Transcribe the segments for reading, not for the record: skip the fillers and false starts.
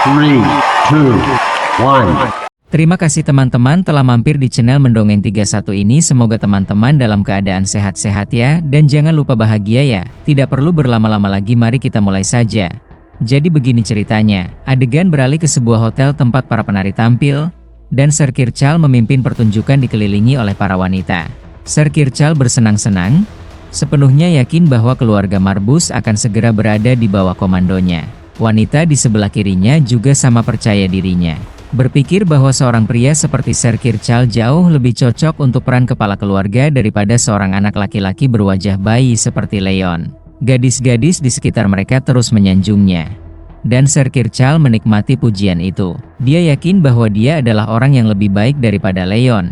3, 2, 1. Terima kasih teman-teman telah mampir di channel Mendongeng 31 ini. Semoga teman-teman dalam keadaan sehat-sehat ya. Dan jangan lupa bahagia ya. Tidak perlu berlama-lama lagi, mari kita mulai saja. Jadi begini ceritanya. Adegan beralih ke sebuah hotel tempat para penari tampil. Dan Sir Kirchall memimpin pertunjukan dikelilingi oleh para wanita. Sir Kirchall bersenang-senang, sepenuhnya yakin bahwa keluarga Marbus akan segera berada di bawah komandonya. Wanita di sebelah kirinya juga sama percaya dirinya. Berpikir bahwa seorang pria seperti Sir Kirchall jauh lebih cocok untuk peran kepala keluarga daripada seorang anak laki-laki berwajah bayi seperti Leon. Gadis-gadis di sekitar mereka terus menyanjungnya. Dan Sir Kirchall menikmati pujian itu. Dia yakin bahwa dia adalah orang yang lebih baik daripada Leon,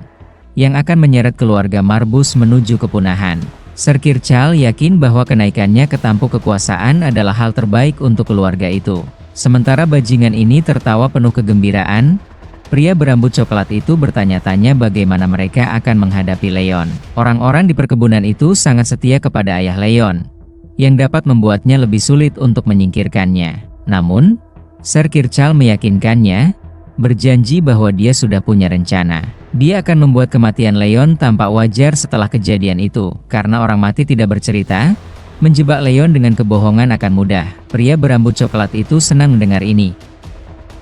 yang akan menyeret keluarga Marbus menuju kepunahan. Sir Kirchall yakin bahwa kenaikannya ke tampuk kekuasaan adalah hal terbaik untuk keluarga itu. Sementara bajingan ini tertawa penuh kegembiraan, pria berambut coklat itu bertanya-tanya bagaimana mereka akan menghadapi Leon. Orang-orang di perkebunan itu sangat setia kepada ayah Leon, yang dapat membuatnya lebih sulit untuk menyingkirkannya. Namun, Sir Kirchall meyakinkannya, berjanji bahwa dia sudah punya rencana. Dia akan membuat kematian Leon tampak wajar setelah kejadian itu, karena orang mati tidak bercerita. Menjebak Leon dengan kebohongan akan mudah. Pria berambut coklat itu senang mendengar ini.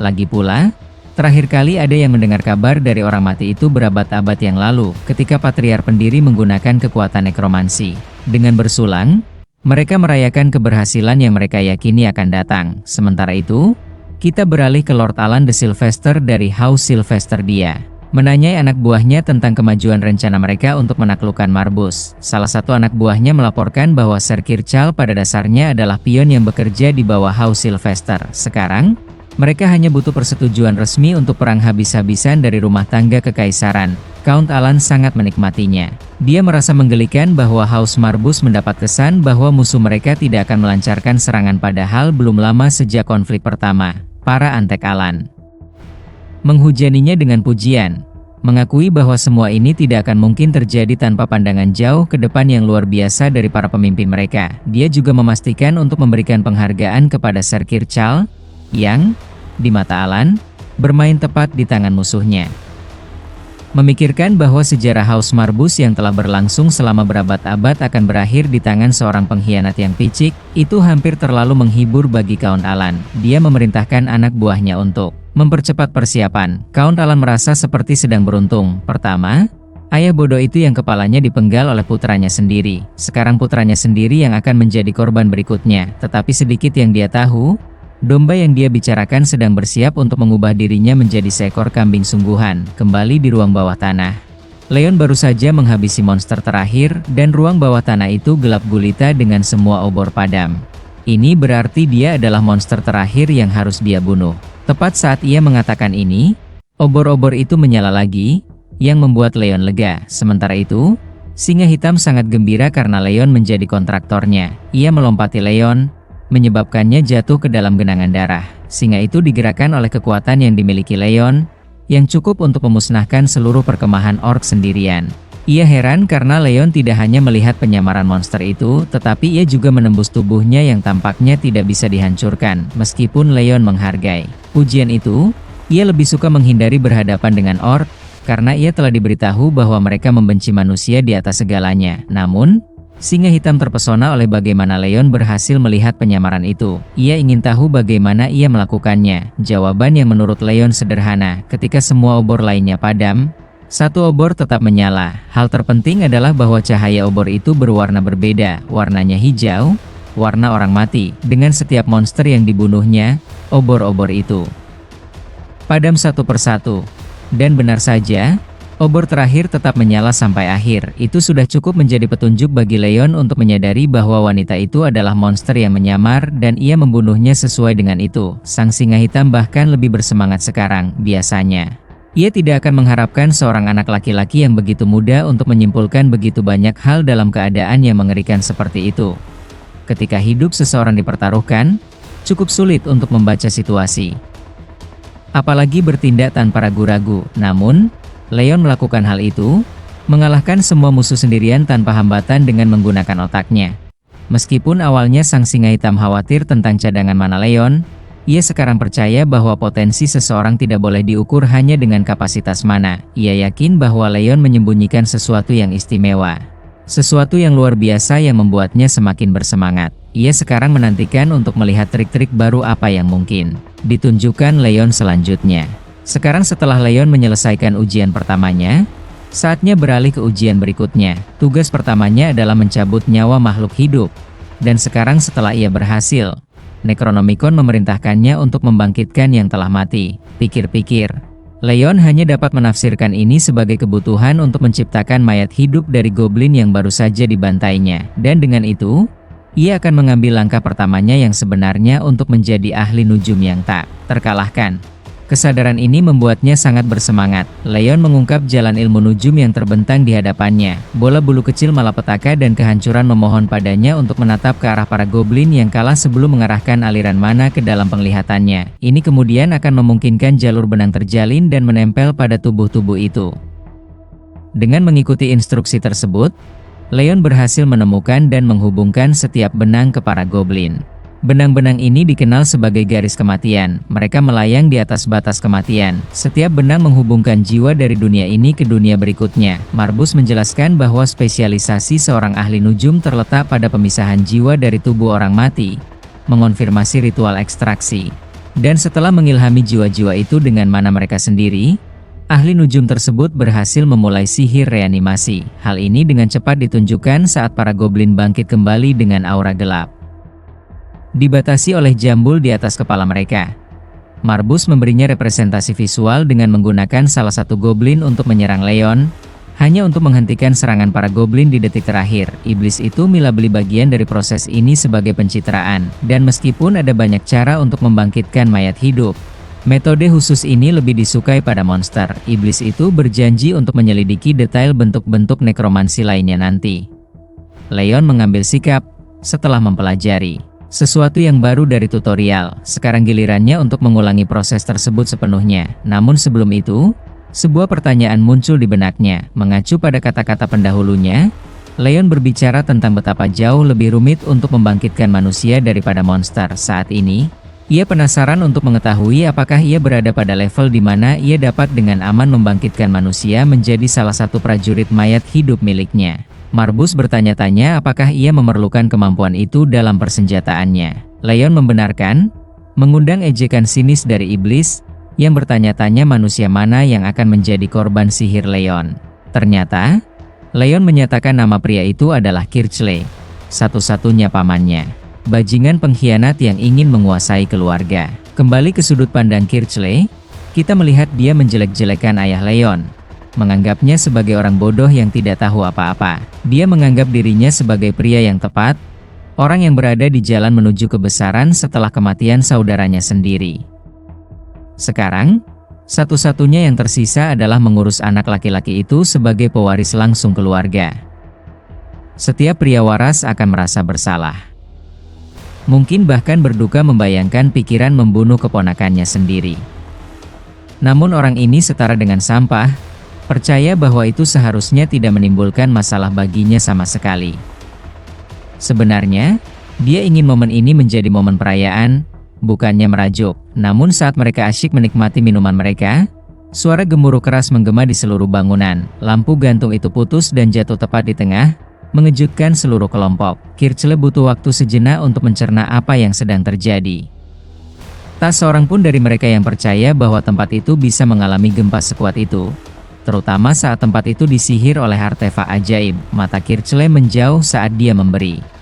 Lagi pula, terakhir kali ada yang mendengar kabar dari orang mati itu berabad-abad yang lalu, ketika patriark pendiri menggunakan kekuatan nekromansi. Dengan bersulang, mereka merayakan keberhasilan yang mereka yakini akan datang. Sementara itu, kita beralih ke Lord Alan de Sylvester dari House Sylvester. Dia menanyai anak buahnya tentang kemajuan rencana mereka untuk menaklukkan Marbus. Salah satu anak buahnya melaporkan bahwa Sir Kirchall pada dasarnya adalah pion yang bekerja di bawah House Sylvester. Sekarang, mereka hanya butuh persetujuan resmi untuk perang habis-habisan dari rumah tangga kekaisaran. Count Alan sangat menikmatinya. Dia merasa menggelikan bahwa House Marbus mendapat kesan bahwa musuh mereka tidak akan melancarkan serangan, padahal belum lama sejak konflik pertama. Para antek Alan menghujaninya dengan pujian, mengakui bahwa semua ini tidak akan mungkin terjadi tanpa pandangan jauh ke depan yang luar biasa dari para pemimpin mereka. Dia juga memastikan untuk memberikan penghargaan kepada Sir Kirchall, yang, di mata Alan, bermain tepat di tangan musuhnya. Memikirkan bahwa sejarah House Marbus yang telah berlangsung selama berabad-abad akan berakhir di tangan seorang pengkhianat yang picik, itu hampir terlalu menghibur bagi Count Alan. Dia memerintahkan anak buahnya untuk mempercepat persiapan. Count Alan merasa seperti sedang beruntung. Pertama, ayah bodoh itu yang kepalanya dipenggal oleh putranya sendiri. Sekarang putranya sendiri yang akan menjadi korban berikutnya. Tetapi sedikit yang dia tahu, domba yang dia bicarakan sedang bersiap untuk mengubah dirinya menjadi seekor kambing sungguhan, kembali di ruang bawah tanah. Leon baru saja menghabisi monster terakhir, dan ruang bawah tanah itu gelap gulita dengan semua obor padam. Ini berarti dia adalah monster terakhir yang harus dia bunuh. Tepat saat ia mengatakan ini, obor-obor itu menyala lagi, yang membuat Leon lega. Sementara itu, singa hitam sangat gembira karena Leon menjadi kontraktornya. Ia melompati Leon, menyebabkannya jatuh ke dalam genangan darah. Singa itu digerakkan oleh kekuatan yang dimiliki Leon, yang cukup untuk memusnahkan seluruh perkemahan orc sendirian. Ia heran karena Leon tidak hanya melihat penyamaran monster itu, tetapi ia juga menembus tubuhnya yang tampaknya tidak bisa dihancurkan. Meskipun Leon menghargai pujian itu, ia lebih suka menghindari berhadapan dengan orc, karena ia telah diberitahu bahwa mereka membenci manusia di atas segalanya. Namun, singa hitam terpesona oleh bagaimana Leon berhasil melihat penyamaran itu. Ia ingin tahu bagaimana ia melakukannya. Jawaban yang menurut Leon sederhana, ketika semua obor lainnya padam, satu obor tetap menyala. Hal terpenting adalah bahwa cahaya obor itu berwarna berbeda, warnanya hijau, warna orang mati. Dengan setiap monster yang dibunuhnya, obor-obor itu padam satu persatu. Dan benar saja, obor terakhir tetap menyala sampai akhir. Itu sudah cukup menjadi petunjuk bagi Leon untuk menyadari bahwa wanita itu adalah monster yang menyamar, dan ia membunuhnya sesuai dengan itu. Sang singa hitam bahkan lebih bersemangat sekarang. Biasanya, ia tidak akan mengharapkan seorang anak laki-laki yang begitu muda untuk menyimpulkan begitu banyak hal dalam keadaan yang mengerikan seperti itu. Ketika hidup seseorang dipertaruhkan, cukup sulit untuk membaca situasi, apalagi bertindak tanpa ragu-ragu. Namun, Leon melakukan hal itu, mengalahkan semua musuh sendirian tanpa hambatan dengan menggunakan otaknya. Meskipun awalnya sang singa hitam khawatir tentang cadangan mana Leon, Ia sekarang percaya bahwa potensi seseorang tidak boleh diukur hanya dengan kapasitas mana. Ia yakin bahwa Leon menyembunyikan sesuatu yang istimewa. Sesuatu yang luar biasa yang membuatnya semakin bersemangat. Ia sekarang menantikan untuk melihat trik-trik baru apa yang mungkin ditunjukkan Leon selanjutnya. Sekarang setelah Leon menyelesaikan ujian pertamanya, saatnya beralih ke ujian berikutnya. Tugas pertamanya adalah mencabut nyawa makhluk hidup. Dan sekarang setelah ia berhasil, Necronomicon memerintahkannya untuk membangkitkan yang telah mati. Pikir-pikir, Leon hanya dapat menafsirkan ini sebagai kebutuhan untuk menciptakan mayat hidup dari goblin yang baru saja dibantainya. Dan dengan itu, ia akan mengambil langkah pertamanya yang sebenarnya untuk menjadi ahli nujum yang tak terkalahkan. Kesadaran ini membuatnya sangat bersemangat. Leon mengungkap jalan ilmu nujum yang terbentang di hadapannya. Bola bulu kecil malapetaka dan kehancuran memohon padanya untuk menatap ke arah para goblin yang kalah sebelum mengarahkan aliran mana ke dalam penglihatannya. Ini kemudian akan memungkinkan jalur benang terjalin dan menempel pada tubuh-tubuh itu. Dengan mengikuti instruksi tersebut, Leon berhasil menemukan dan menghubungkan setiap benang ke para goblin. Benang-benang ini dikenal sebagai garis kematian. Mereka melayang di atas batas kematian. Setiap benang menghubungkan jiwa dari dunia ini ke dunia berikutnya. Marbus menjelaskan bahwa spesialisasi seorang ahli nujum terletak pada pemisahan jiwa dari tubuh orang mati, mengonfirmasi ritual ekstraksi. Dan setelah mengilhami jiwa-jiwa itu dengan mana mereka sendiri, ahli nujum tersebut berhasil memulai sihir reanimasi. Hal ini dengan cepat ditunjukkan saat para goblin bangkit kembali dengan aura gelap, dibatasi oleh jambul di atas kepala mereka. Marbus memberinya representasi visual dengan menggunakan salah satu goblin untuk menyerang Leon, hanya untuk menghentikan serangan para goblin di detik terakhir. Iblis itu melabeli bagian dari proses ini sebagai pencitraan, dan meskipun ada banyak cara untuk membangkitkan mayat hidup, metode khusus ini lebih disukai pada monster. Iblis itu berjanji untuk menyelidiki detail bentuk-bentuk nekromansi lainnya nanti. Leon mengambil sikap setelah mempelajari sesuatu yang baru dari tutorial. Sekarang gilirannya untuk mengulangi proses tersebut sepenuhnya. Namun sebelum itu, sebuah pertanyaan muncul di benaknya. Mengacu pada kata-kata pendahulunya, Leon berbicara tentang betapa jauh lebih rumit untuk membangkitkan manusia daripada monster. Saat ini, ia penasaran untuk mengetahui apakah ia berada pada level di mana ia dapat dengan aman membangkitkan manusia menjadi salah satu prajurit mayat hidup miliknya. Marbus bertanya-tanya apakah ia memerlukan kemampuan itu dalam persenjataannya. Leon membenarkan, mengundang ejekan sinis dari iblis, yang bertanya-tanya manusia mana yang akan menjadi korban sihir Leon. Ternyata, Leon menyatakan nama pria itu adalah Kirchley, satu-satunya pamannya. Bajingan pengkhianat yang ingin menguasai keluarga. Kembali ke sudut pandang Kirchley, kita melihat dia menjelek-jelekan ayah Leon, menganggapnya sebagai orang bodoh yang tidak tahu apa-apa. Dia menganggap dirinya sebagai pria yang tepat, orang yang berada di jalan menuju kebesaran setelah kematian saudaranya sendiri. Sekarang, satu-satunya yang tersisa adalah mengurus anak laki-laki itu sebagai pewaris langsung keluarga. Setiap pria waras akan merasa bersalah. Mungkin bahkan berduka membayangkan pikiran membunuh keponakannya sendiri. Namun orang ini setara dengan sampah, percaya bahwa itu seharusnya tidak menimbulkan masalah baginya sama sekali. Sebenarnya, dia ingin momen ini menjadi momen perayaan, bukannya merajuk. Namun saat mereka asyik menikmati minuman mereka, suara gemuruh keras menggema di seluruh bangunan. Lampu gantung itu putus dan jatuh tepat di tengah, mengejutkan seluruh kelompok. Kirchley butuh waktu sejenak untuk mencerna apa yang sedang terjadi. Tak seorang pun dari mereka yang percaya bahwa tempat itu bisa mengalami gempa sekuat itu. Terutama saat tempat itu disihir oleh artefak ajaib. Mata Kirchley menjauh saat dia memberi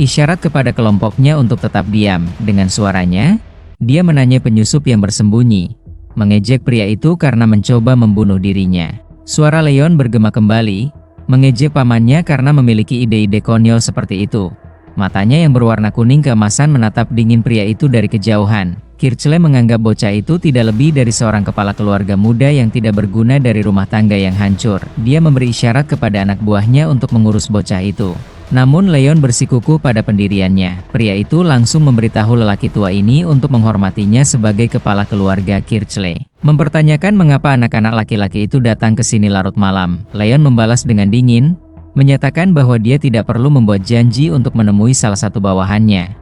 isyarat kepada kelompoknya untuk tetap diam. Dengan suaranya, dia menanya penyusup yang bersembunyi, mengejek pria itu karena mencoba membunuh dirinya. Suara Leon bergema kembali, mengejek pamannya karena memiliki ide-ide konyol seperti itu. Matanya yang berwarna kuning keemasan menatap dingin pria itu dari kejauhan. Kirchley menganggap bocah itu tidak lebih dari seorang kepala keluarga muda yang tidak berguna dari rumah tangga yang hancur. Dia memberi isyarat kepada anak buahnya untuk mengurus bocah itu. Namun Leon bersikukuh pada pendiriannya. Pria itu langsung memberitahu lelaki tua ini untuk menghormatinya sebagai kepala keluarga Kirchley. Mempertanyakan mengapa anak-anak laki-laki itu datang ke sini larut malam. Leon membalas dengan dingin, menyatakan bahwa dia tidak perlu membuat janji untuk menemui salah satu bawahannya.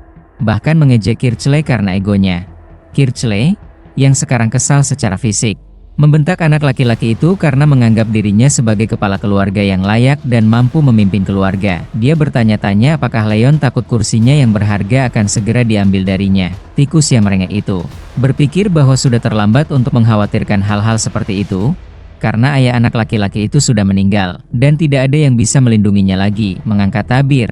bahkan mengejek Kirchley karena egonya. Kirchley, yang sekarang kesal secara fisik, membentak anak laki-laki itu karena menganggap dirinya sebagai kepala keluarga yang layak dan mampu memimpin keluarga. Dia bertanya-tanya apakah Leon takut kursinya yang berharga akan segera diambil darinya. Tikus yang merengek itu berpikir bahwa sudah terlambat untuk mengkhawatirkan hal-hal seperti itu, karena ayah anak laki-laki itu sudah meninggal, dan tidak ada yang bisa melindunginya lagi. Mengangkat tabir,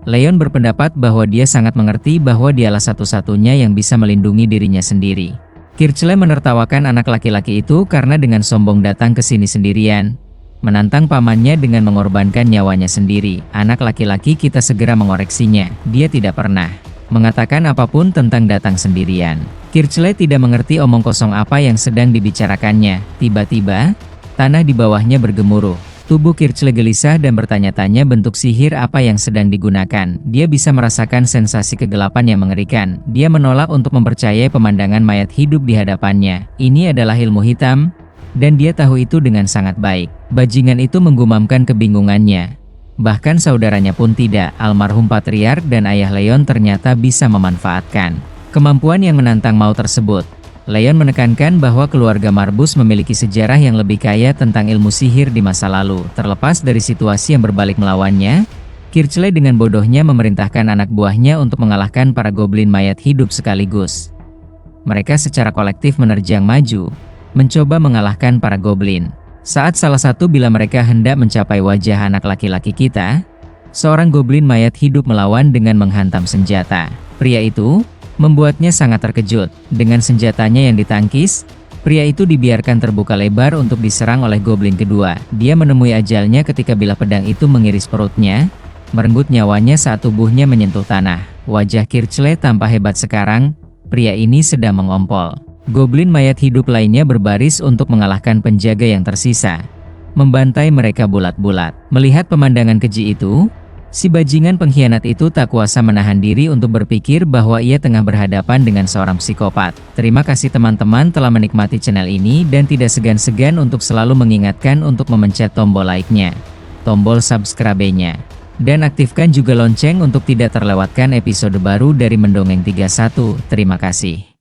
Leon berpendapat bahwa dia sangat mengerti bahwa dialah satu-satunya yang bisa melindungi dirinya sendiri. Kirchley menertawakan anak laki-laki itu karena dengan sombong datang ke sini sendirian, menantang pamannya dengan mengorbankan nyawanya sendiri. Anak laki-laki kita segera mengoreksinya. Dia tidak pernah mengatakan apapun tentang datang sendirian. Kirchley tidak mengerti omong kosong apa yang sedang dibicarakannya. Tiba-tiba, tanah di bawahnya bergemuruh. Tubuh Kirchley gelisah dan bertanya-tanya bentuk sihir apa yang sedang digunakan. Dia bisa merasakan sensasi kegelapan yang mengerikan. Dia menolak untuk mempercayai pemandangan mayat hidup di hadapannya. Ini adalah ilmu hitam, dan dia tahu itu dengan sangat baik. Bajingan itu menggumamkan kebingungannya. Bahkan saudaranya pun tidak. Almarhum patriark dan ayah Leon ternyata bisa memanfaatkan kemampuan yang menantang maut tersebut. Leon menekankan bahwa keluarga Marbus memiliki sejarah yang lebih kaya tentang ilmu sihir di masa lalu. Terlepas dari situasi yang berbalik melawannya, Kirchley dengan bodohnya memerintahkan anak buahnya untuk mengalahkan para goblin mayat hidup sekaligus. Mereka secara kolektif menerjang maju, mencoba mengalahkan para goblin. Saat salah satu bila mereka hendak mencapai wajah anak laki-laki kita, seorang goblin mayat hidup melawan dengan menghantam senjata. Pria itu membuatnya sangat terkejut. Dengan senjatanya yang ditangkis, pria itu dibiarkan terbuka lebar untuk diserang oleh goblin kedua. Dia menemui ajalnya ketika bilah pedang itu mengiris perutnya, merenggut nyawanya saat tubuhnya menyentuh tanah. Wajah Kirchley tampak hebat sekarang. Pria ini sedang mengompol. Goblin mayat hidup lainnya berbaris untuk mengalahkan penjaga yang tersisa, membantai mereka bulat-bulat. Melihat pemandangan keji itu, si bajingan pengkhianat itu tak kuasa menahan diri untuk berpikir bahwa ia tengah berhadapan dengan seorang psikopat. Terima kasih teman-teman telah menikmati channel ini dan tidak segan-segan untuk selalu mengingatkan untuk memencet tombol like-nya, tombol subscribe-nya, dan aktifkan juga lonceng untuk tidak terlewatkan episode baru dari Mendongeng 31. Terima kasih.